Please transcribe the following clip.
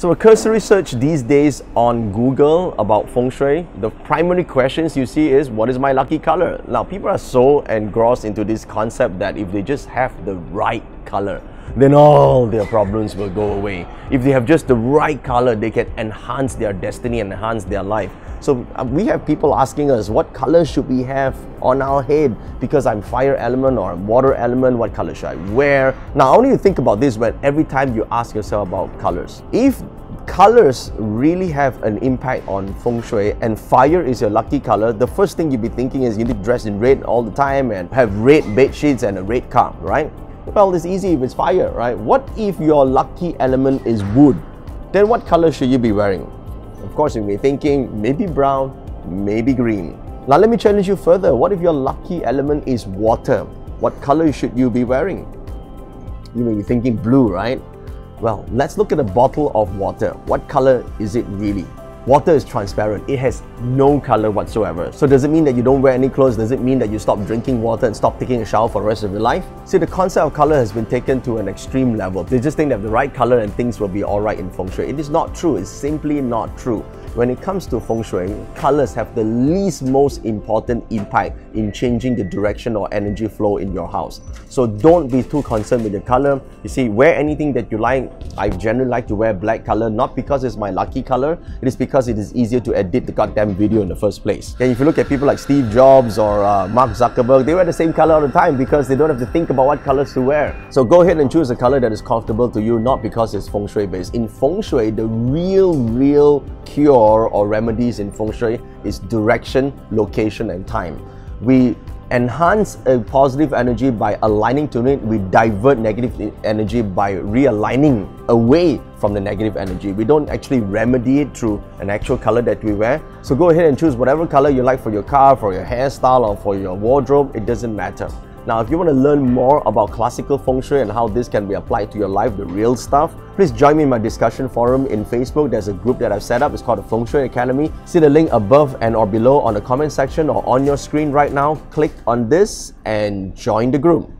So a cursory search these days on Google about Feng Shui, the primary questions you see is, what is my lucky color? Now, people are so engrossed into this concept that if they just have the right color, then all their problems will go away. If they have just the right color, they can enhance their destiny and enhance their life. So we have people asking us, what color should we have on our head? Because I'm fire element or I'm water element, what color should I wear? Now, I want you to think about this when every time you ask yourself about colors. If colors really have an impact on Feng Shui and fire is your lucky color, the first thing you'll be thinking is you need to dress in red all the time and have red bed sheets and a red car, right? Well, it's easy if it's fire, right? What if your lucky element is wood? Then what color should you be wearing? Of course, you may be thinking maybe brown, maybe green. Now let me challenge you further. What if your lucky element is water? What color should you be wearing? You may be thinking blue, right? Well, let's look at a bottle of water. What color is it really? Water is transparent. It has no color whatsoever. So does it mean that you don't wear any clothes? Does it mean that you stop drinking water and stop taking a shower for the rest of your life? See, the concept of color has been taken to an extreme level. They just think they have the right color and things will be alright in Feng Shui. It is not true. It's simply not true. When it comes to Feng Shui, colors have the least most important impact in changing the direction or energy flow in your house. So don't be too concerned with the color. You see, wear anything that you like. I generally like to wear black color, not because it's my lucky color, it is because it is easier to edit the goddamn video in the first place. And if you look at people like Steve Jobs or Mark Zuckerberg, they wear the same color all the time because they don't have to think about what colors to wear. So go ahead and choose a color that is comfortable to you, not because it's Feng Shui based. In Feng Shui, the real cure or remedies in Feng Shui is direction, location and time. We enhance a positive energy by aligning to it. We divert negative energy by realigning away from the negative energy. We don't actually remedy it through an actual color that we wear. So go ahead and choose whatever color you like for your car, for your hairstyle or for your wardrobe. It doesn't matter. Now, if you want to learn more about classical Feng Shui and how this can be applied to your life, the real stuff, please join me in my discussion forum in Facebook. There's a group that I've set up. It's called the Feng Shui Academy. See the link above and or below on the comment section or on your screen right now. Click on this and join the group.